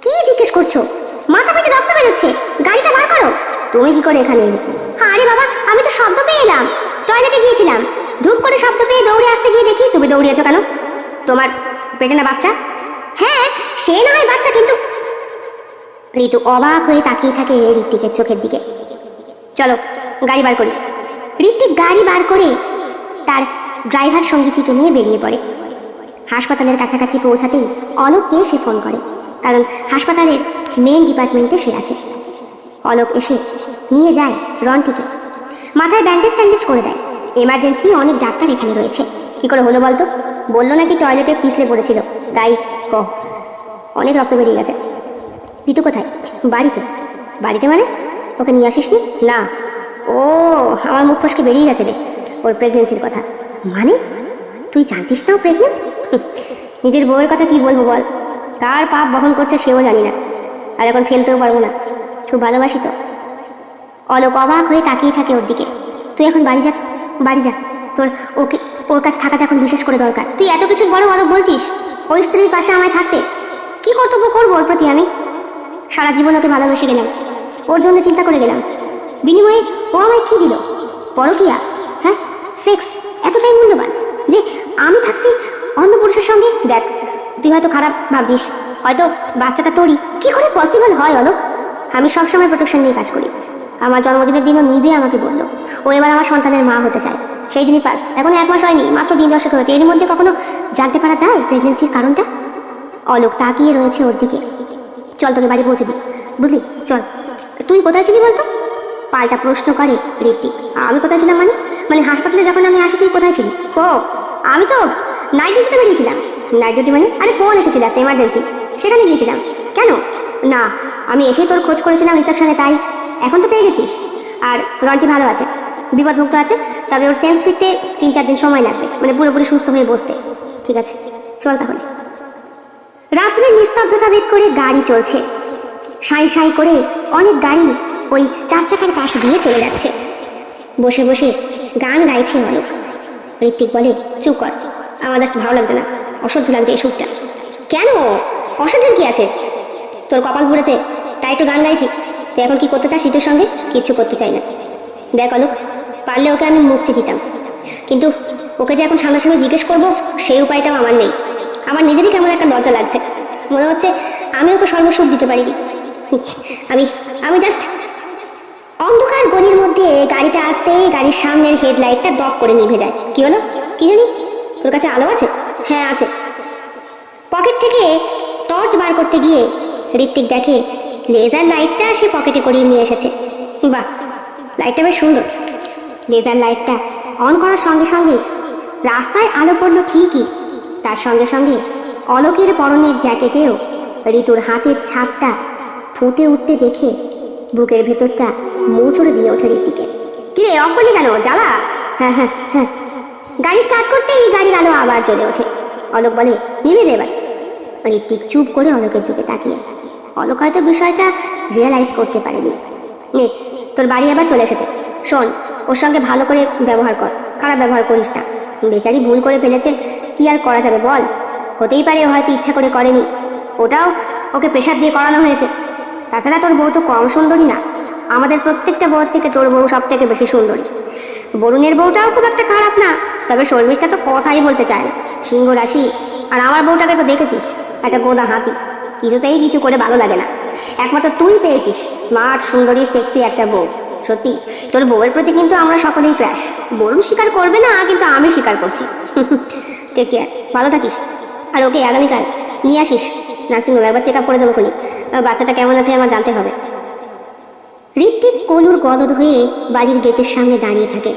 কি জিজ্ঞেস করছো? মাথা থেকে রক্ত বেরোচ্ছে, গাড়িটা বার করো। তুমি কি করে এখানে এলে? আরে বাবা, আমি তো শব্দ পেয়ে এলাম, টয়লেটে গিয়েছিলাম, ধূপ করে শব্দ পেয়ে দৌড়ে আসতে গিয়ে দেখি তুমি দৌড়িয়েছো কেন? তোমার পেটে না বাচ্চা? হ্যাঁ, সে না হয় বাচ্চা, কিন্তু ঋতু অবাক হয়ে তাকিয়ে থাকে ঋত্বিকের চোখের দিকে। চলো গাড়ি বার করি। ঋত্বিক গাড়ি বার করে তার ড্রাইভার সঙ্গীটিকে নিয়ে বেরিয়ে পড়ে। হাসপাতালের কাছাকাছি পৌঁছাতেই অলোককে সে ফোন করে, কারণ হাসপাতালের মেন ডিপার্টমেন্টে সে আছে। অলোক এসে নিয়ে যায় রন্টিকে, মাথায় ব্যান্ডেজ ট্যান্ডেজ করে দেয়। এমার্জেন্সি অনেক ডাক্তার এখানে রয়েছে। কি করে হলো বলতো? বললো নাকি টয়লেটে পিছলে পড়েছিল, তাই অনেক রক্ত বেরিয়ে গেছে। ঋতু কোথায়? বাড়িতে। বাড়িতে মানে? ওকে নিয়ে আসিসনি? না। ও, আমার মুখ ফসকে বেরিয়ে গেছে রে ওর প্রেগনেন্সির কথা। মানে তুই জানতিস না ও প্রেগনেন্ট? নিজের বউয়ের কথা কি বলবো বল, কার পাপ বহন করছে সেও জানি না, আর এখন ফেলতেও পারবো না। খুব ভালোবাসি তো। অলোক অবাক হয়ে তাকিয়ে থাকে ওর দিকে। তুই এখন বাড়ি যা, বাড়ি যা। তোর ওকে, ওর কাছে থাকাটা এখন বিশেষ করে দরকার। তুই এত কিছু বড় অলোক বলছিস, ওই স্ত্রীর পাশে আমায় থাকতে কি কর্তব্য করবো ওর প্রতি আমি? সারা জীবন ওকে ভালোবেসে গেলাম, ওর জন্য চিন্তা করে গেলাম, বিনিময়ে ও আমায় কি দিল? পরকিয়া? হ্যাঁ, সেক্স এতটাই মূল্যবান যে আমি থাকতে অন্য পুরুষের সঙ্গে? দেখ, তুই হয়তো খারাপ ভাবছিস, হয়তো বাচ্চাটা তোরই। কি করে পসিবল হয় অলোক? আমি সবসময় প্রোটেকশন নিয়ে কাজ করি। আমার জন্মদিনের দিনও নিজে আমাকে বললো ও এবার আমার সন্তানের মা হতে চায়। সেই দিনই ফার্স্ট। এখন 1 মাস হয়নি, মাত্র 3 দশক হয়েছে। এর মধ্যে কখনো জানতে পারা যায় প্রেগনেন্সির কারণটা? অলোক তাকিয়ে রয়েছে ওর দিকে। চল তোকে বাড়ি পৌঁছে দিই, বুঝলি? চল। তুই কোথায় ছিলি বলতো? পাল্টা প্রশ্ন করে ঋত্বিক। আমি কোথায় ছিলাম মানে? মানে হাসপাতালে যখন আমি আসি তুই কোথায় ছিলি? ও, আমি তো নাইট ডিউটিতে বেরিয়েছিলাম। নাইট ডিউটি মানে? আরে ফোন এসেছিল একটা এমার্জেন্সি, সেখানে গিয়েছিলাম। কেন? না, আমি এসেই তোর খোঁজ করেছিলাম রিসেপশনে, তাই। এখন তো পেয়ে গেছিস। আর রন্টি ভালো আছে, বিপদমুক্ত আছে, তবে ওর সেন্স ফিরতে 3-4 দিন সময় লাগবে, মানে পুরোপুরি সুস্থ হয়ে বসতে। ঠিক আছে, চল তাহলে। রাত্রের নিস্তব্ধতা ভেদ করে গাড়ি চলছে। সাঁই সাঁই করে অনেক গাড়ি ওই 4 চাকার পাশ দিয়ে চলে যাচ্ছে। বসে বসে গান গাইছে অলোক। ঋত্বিক বলে, চুপ কর, আমার জাস্ট ভালো লাগছে না, অসহ্য লাগছে এই সুরটা। কেন? অসহ্যের কি আছে? তোর কপাল ঘুরেছে তাই একটু গান গাইছি। তুই এখন কি করতে চাস শীতের সঙ্গে? কিছু করতে চাই না। দেখ অলোক, পারলে ওকে আমি মুক্তি দিতাম, কিন্তু ওকে যে এখন সামনাসামনি জিজ্ঞেস করবো সেই উপায়টাও আমার নেই। আমার নিজেরই কেমন একটা লজ্জা লাগছে, মনে হচ্ছে আমি ওকে সর্বসুখ দিতে পারিনি। আমি আমি জাস্ট। অন্ধকার গলির মধ্যে গাড়িটা আসতেই গাড়ির সামনের হেডলাইটটা দপ করে নিভে যায়। কি হলো? কি জানি। তোর কাছে আলো আছে? হ্যাঁ আছে। পকেট থেকে টর্চ বার করতে গিয়ে ঋত্বিক দেখে লেজার লাইটটা সে পকেটে করিয়ে নিয়ে এসেছে। বাহ, লাইটটা বেশ সুন্দর। লেজার লাইটটা অন করার সঙ্গে সঙ্গে রাস্তায় আলো পড়লো ঠিকই, তার সঙ্গে সঙ্গে অলোকের পরনের জ্যাকেটেও ঋতুর হাতের ছাপটা ফুটে উঠতে দেখে বুকের ভেতরটা মোচড়ে দিয়ে ওঠে ঋত্বিকের। কিরে, অফ করলি কেন? জ্বালা? হ্যাঁ হ্যাঁ হ্যাঁ। গাড়ি স্টার্ট করতেই গাড়ির আলো আবার জ্বলে ওঠে। অলোক বলে, নিভে দে এবার। ঋত্বিক চুপ করে অলোকের দিকে তাকিয়ে। অলোক হয়তো বিষয়টা রিয়েলাইজ করতে পারেনি। নে, তোর বাড়ি আবার চলে এসেছে। শোন, ওর সঙ্গে ভালো করে ব্যবহার কর, খারাপ ব্যবহার করিস না। বেচারি ভুল করে ফেলেছে, কি আর করা যাবে বল? হতেই পারে ও হয়তো ইচ্ছা করে করেনি, ওটাও ওকে প্রেশার দিয়ে করানো হয়েছে। তাছাড়া তোর বউ তো কম সুন্দরী না, আমাদের প্রত্যেকটা বউর থেকে তোর বউ সব থেকে বেশি সুন্দরী। বরুণের বউটাও খুব একটা খারাপ না, তবে শর্মিষ্ঠা তো কথাই বলতে চায় না, সিংহ রাশি। আর আমার বউটাকে তো দেখেছিস, একটা গোদা হাতি, কিছুতেই কিছু করে ভালো লাগে না। একমাত্র তুই পেয়েছিস স্মার্ট, সুন্দরী, সেক্সি একটা বউ। সত্যি তোর বউয়ের প্রতি কিন্তু আমরা সকলেই ক্র্যাশ। বরুণ স্বীকার করবে না, কিন্তু আমি স্বীকার করছি। টেক কেয়ার, ভালো থাকিস। আর ওকে আগামীকাল নিয়ে আসিস নার্সিংহোমে, একবার চেক আপ করে দেবো খুনি। বাচ্চাটা কেমন আছে আমার জানতে হবে। ঋত্বিক কলুর গলদ হয়ে বাড়ির গেটের সামনে দাঁড়িয়ে থাকে।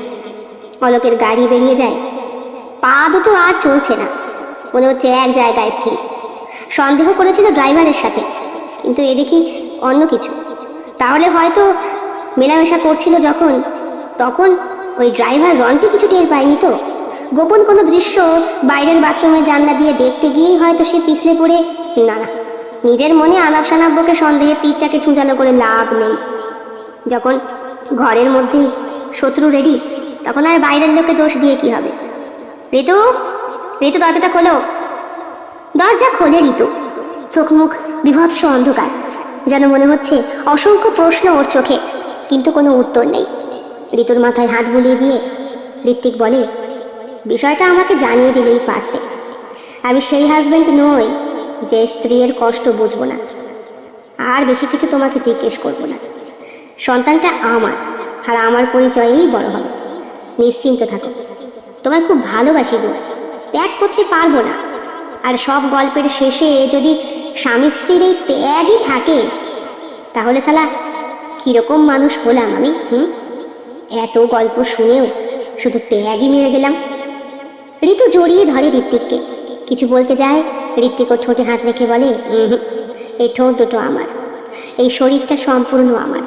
অলোকের গাড়ি বেরিয়ে যায়। পা দুটো আর চলছে না, মনে হচ্ছে এক জায়গায় স্থির। সন্দেহ করেছিল ড্রাইভারের সাথে, কিন্তু এ দেখি অন্য কিছু। তাহলে হয়তো মেলামেশা করছিল যখন, তখন ওই ড্রাইভার রন্টি কিছু টের পায়নি তো। গোপন কোনো দৃশ্য বাইরের বাথরুমের জানলা দিয়ে দেখতে গিয়েই হয়তো সে পিছলে পড়ে। না না, নিজের মনে আলাপ সানাব্যকে সন্দেহের তীরটাকে ছুঁচালো করে লাভ নেই। যখন ঘরের মধ্যেই শত্রু রেডি, তখন আর বাইরের লোকে দোষ দিয়ে কি হবে। ঋতু, ঋতু দরজাটা খোলো। দরজা খোলে ঋতু। চোখ মুখ বিভৎস অন্ধকার, যেন মনে হচ্ছে অসংখ্য প্রশ্ন ওর চোখে, কিন্তু কোনো উত্তর নেই। ঋতুর মাথায় হাত বুলিয়ে দিয়ে ঋত্বিক বলে, বিষয়টা আমাকে জানিয়ে দিলেই পারতে। আমি সেই হাজবেন্ড নই যে স্ত্রীর কষ্ট বুঝবো না। আর বেশি কিছু তোমাকে জিজ্ঞেস করবো না। সন্তানটা আমার, আর আমার পরিচয়েই বড় হবে। নিশ্চিন্ত থাকো, তোমায় খুব ভালোবাসি গো, ত্যাগ করতে পারবো না। আর সব গল্পের শেষে যদি স্বামী স্ত্রীর এই ত্যাগই থাকে, তাহলে শালা কিরকম মানুষ হলাম আমি? এত গল্প শুনেও শুধু ত্যাগই মেরে গেলাম। ঋতু জড়িয়ে ধরে ঋত্বিককে, কিছু বলতে যায়। ঋত্বিক ওর ঠোঁটে হাত রেখে বলে, এই ঠোঁট দুটো আমার, এই শরীরটা সম্পূর্ণ আমার,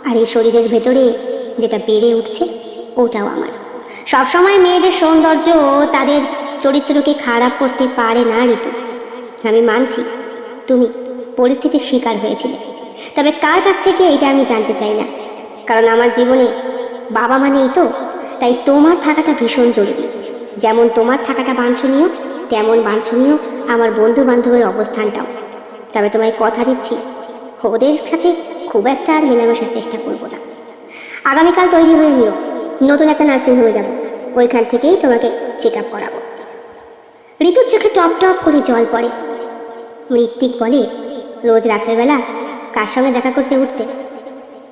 আর এই শরীরের ভেতরে যেটা বেড়ে উঠছে ওটাও আমার। সবসময় মেয়েদের সৌন্দর্য তাদের চরিত্রকে খারাপ করতে পারে না ঋতু। আমি মানছি তুমি পরিস্থিতির শিকার হয়েছিলে, তবে কার কাছ থেকে এটা আমি জানতে চাই না, কারণ আমার জীবনে বাবা মানেই তো। তাই তোমার থাকাটা ভীষণ জরুরি। যেমন তোমার থাকাটা বাঞ্ছনীয়, তেমন বাঞ্ছনীয় আমার বন্ধু বান্ধবের অবস্থানটাও। তবে তোমায় কথা দিচ্ছি, ওদের সাথে খুব একটা আর মেলামেশার চেষ্টা করবো না। আগামীকাল তৈরি হয়ে নিও, নতুন একটা নার্সিংহোমে যাবো, ওইখান থেকেই তোমাকে চেক আপ করাবো। ঋতুর চোখে টপ টপ করে জল পড়ে। ঋত্বিক বলে, রোজ রাত্রেবেলা কার সঙ্গে দেখা করতে উঠতে?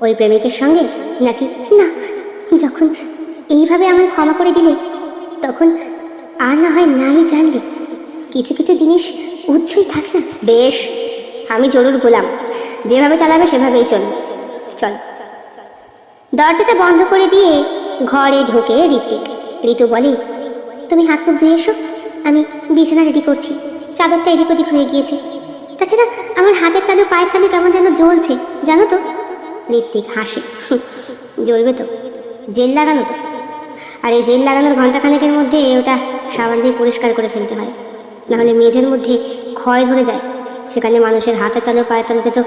ওই প্রেমিকের সঙ্গে নাকি? না, যখন এইভাবে আমায় ক্ষমা করে দিলে, তখন আর না হয় নাই জানলে। কিছু কিছু জিনিস উচ্চই থাক না। বেশ, আমি জরুর গোলাম, যেভাবে চালাবে সেভাবেই চলবে। চল। দরজাটা বন্ধ করে দিয়ে ঘরে ঢোকে ঋত্বিক। ঋতু বলে, তুমি হাত মুখ ধুয়ে এসো, আমি বিছানা রেডি করছি। চাদরটা এদিক ওদিক হয়ে গিয়েছে। তাছাড়া আমার হাতের তালু পায়ের তালু কেমন যেন জ্বলছে, জানো তো? ঋত্বিক হাসে, জ্বলবে তো, জেল লাগানো তো। আর এই জেল লাগানোর ঘন্টাখানেকের মধ্যে ওটা সাবান দিয়ে পরিষ্কার করে ফেলতে হয়, নাহলে মেঝের মধ্যে ক্ষয় ধরে যায়। সেখানে মানুষের হাতের তালু পায়ের তালুতে তো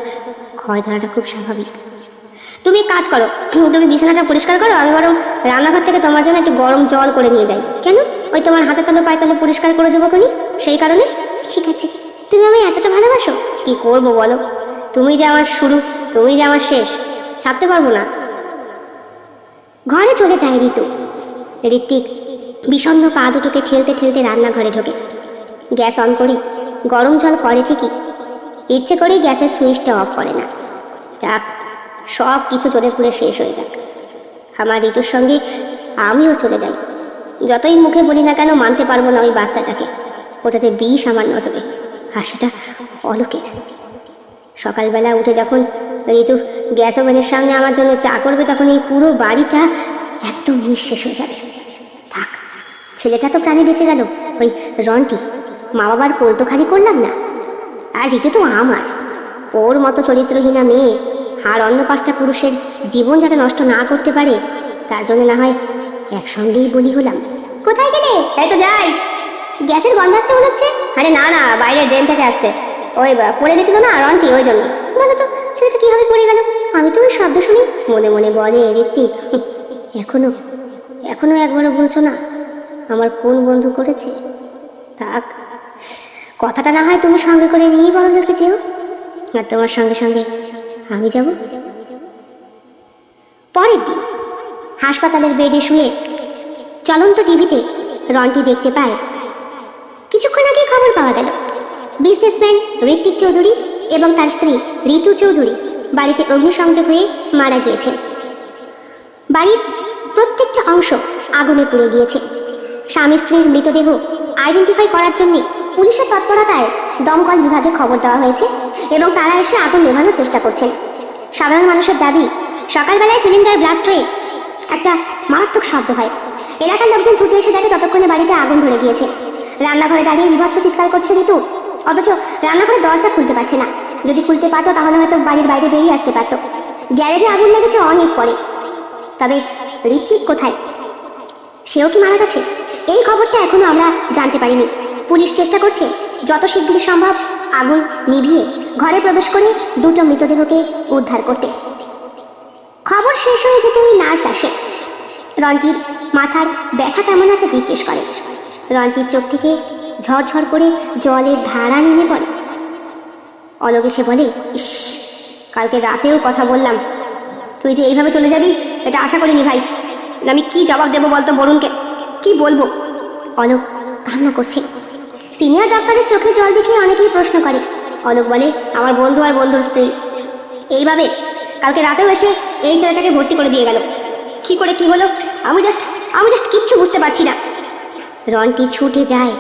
ক্ষয় ধরাটা খুব স্বাভাবিক। তুমি কাজ করো, তুমি বিছানাটা পরিষ্কার করো, আমি বরং রান্নাঘর থেকে তোমার জন্য একটু গরম জল করে নিয়ে যাই। কেন? ওই তোমার হাতে তালু পায়ে তালু পরিষ্কার করে দেবো কোনি, সেই কারণে। ঠিক আছে, তুমি আমায় এতটা ভালোবাসো? কি করবো বলো, তুমি যে আমার শুরু, তুমি যে আমার শেষ, ছাড়তে পারবো না। ঘরে চলে যায় ঋতু। ঋত্বিক বিষণ্ণ পা দুটোকে ঠেলতে ঠেলতে রান্নাঘরে ঢোকে। গ্যাস অন করে গরম জল করে ঠিকই, ইচ্ছে করেই গ্যাসের সুইচটা অফ করে না। যাক, সব কিছু চলে পুরে শেষ হয়ে যাক, আমার ঋতুর সঙ্গে আমিও চলে যাই। যতই মুখে বলি না কেন, মানতে পারবো না ওই বাচ্চাটাকে। ওটাতে বিষ আমার নজরে, আর সেটা অলোকের। সকালবেলা উঠে যখন ঋতু গ্যাস ওভেনের সামনে আমার জন্য চা করবে, তখন এই পুরো বাড়িটা একদম নিঃশেষ হয়ে যাবে। থাক, ছেলেটা তো প্রাণে বেঁচে গেল, ওই রন্টি। মা বাবার কোল তো খালি করলাম না। আর ঋতু তো আমার, ওর মতো চরিত্রহীনা মেয়ে আর অন্য 5টা পুরুষের জীবন যাতে নষ্ট না করতে পারে, তার জন্য না হয় একসঙ্গেই বলি হলাম। কোথায় গেলে? এই তো যাই। গ্যাসের গন্ধ আসছে মনে হচ্ছে। আরে না না, বাইরে ড্রেন থেকে আসছে। ওই পড়ে গেছিল না রন্টি, ওই জন্য। বলো তো ছেলেটা কিভাবে পড়ে গেল? আমি তো ওই শব্দ শুনি। মনে মনে বলে ঋত্বিক, এখনো এখনো একবারও বলছো না আমার কোন বন্ধু করেছে? থাক, কথাটা না হয় তুমি সঙ্গে করে নিয়েই বড় লোকে যেও, আর তোমার সঙ্গে সঙ্গে আমি যাব। পরের দিন হাসপাতালের বেডে শুয়ে চলন্ত টিভিতে রন্টি দেখতে পায়। কিছুক্ষণ আগে খবর পাওয়া গেল, বিজনেসম্যান ঋত্বিক চৌধুরী এবং তার স্ত্রী ঋতু চৌধুরী বাড়িতে অগ্নিসংযোগ হয়ে মারা গিয়েছেন। বাড়ির প্রত্যেকটা অংশ আগুনে পুড়ে গিয়েছে। স্বামী স্ত্রীর মৃতদেহ আইডেন্টিফাই করার জন্য পুলিশের তৎপরতায় দমকল বিভাগে খবর দেওয়া হয়েছে এবং তারা এসে আগুন নেভানোর চেষ্টা করছেন। সাধারণ মানুষের দাবি, সকালবেলায় সিলিন্ডার ব্লাস্ট হয়ে একটা মারাত্মক শব্দ হয়। এলাকার লোকজন ছুটে এসে দেখে ততক্ষণে বাড়িতে আগুন ধরে গিয়েছে। রান্নাঘরে দাঁড়িয়ে বিভৎস চিৎকার করছে ঋতু, অথচ রান্নাঘরের দরজা খুলতে পারছে না। যদি খুলতে পারতো তাহলে হয়তো বাড়ির বাইরে বেরিয়ে আসতে পারতো। গ্যারেজে আগুন লেগেছে অনেক পরে। তবে ঋত্বিক কোথায়? সেও কি মারা গেছে? এই খবরটা এখনো আমরা জানতে পারিনি। পুলিশ চেষ্টা করছে যত শিগগির সম্ভব আগুন নিভিয়ে ঘরে প্রবেশ করে দুটো মৃতদেহকে উদ্ধার করতে। খবর শেষ হয়ে যেতেই নার্স আসে। রন্টির মাথার ব্যথা কেমন আছে জিজ্ঞেস করে। রন্টির চোখ থেকে ঝরঝর করে জলের ধারা নেমে পড়ে। অলোক এসে বলে, ইস, কালকে রাতেও কথা বললাম, তুই যে এইভাবে চলে যাবি এটা আশা করিনি ভাই। আমি কি জবাব দেবো বলতো বরুণকে, কি বলবো? অলোক কান্না করছে। সিনিয়র ডাক্তারের চোখে জল দেখে অনেকেই প্রশ্ন করে। অলোক বলে, আমার বন্ধু আর বন্ধুর স্ত্রী এইভাবে কালকে রাতেও এসে এই ছেলেটাকে ভর্তি করে দিয়ে গেল। কি করে কি হলো আমি জাস্ট কিচ্ছু বুঝতে পারছি না। রন্টি ছুটে যায়,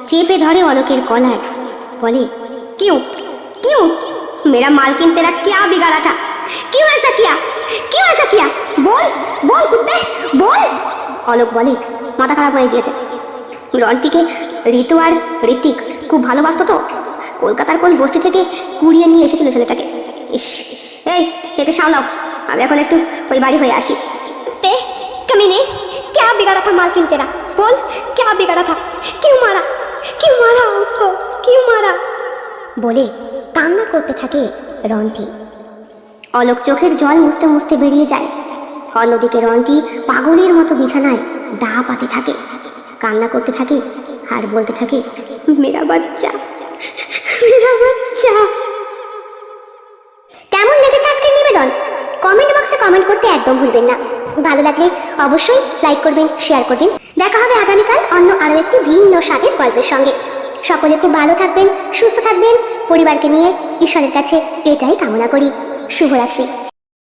চেপে ধরে অলোকের কলার, বলে, क्यों क्यों मेरा मालकिन तेरा क्या बिगाड़ा था? क्यों ऐसा किया? बोल बोल कुत्ते बोल। অলোক বলে, মাথা খারাপ হয়ে গিয়েছে। রন্টিকে ঋতু আর ঋত্বিক খুব ভালোবাসতো তো, কলকাতার কোন বস্তি থেকে কুড়িয়ে নিয়ে এসেছিল ছেলেটাকে। ইস, এই একে সামলাও, আমি এখন একটু ওই বাড়ি হয়ে আসি। ते कमीने क्या बिगाड़ा था मालकिन तेरा? बोल क्या बिगाड़ा था? क्यों मारा उसको, क्यों मारा? বলে কান্না করতে থাকে রন্টি। অলোক চোখের জল মুছতে মুছতে বেরিয়ে যায়। অন্যদিকে রন্টি পাগলের মতো বিছানায় দা পাতে থাকে, কান্না করতে থাকে আর বলতে থাকে, মেরা বাচ্চা। কেমন লেগেছে আজকের নিবেদন? কমেন্ট বক্সে কমেন্ট করতে একদম ভুলবেন না। ভালো লাগলে অবশ্যই লাইক করবেন, শেয়ার করবেন। দেখা হবে আগামীকাল অন্য আরও একটি ভিন্ন স্বাদের গল্পের সঙ্গে। সকলে খুব ভালো থাকবেন, সুস্থ থাকবেন, পরিবারকে নিয়ে ঈশ্বরের কাছে এটাই কামনা করি। শুভরাত্রি।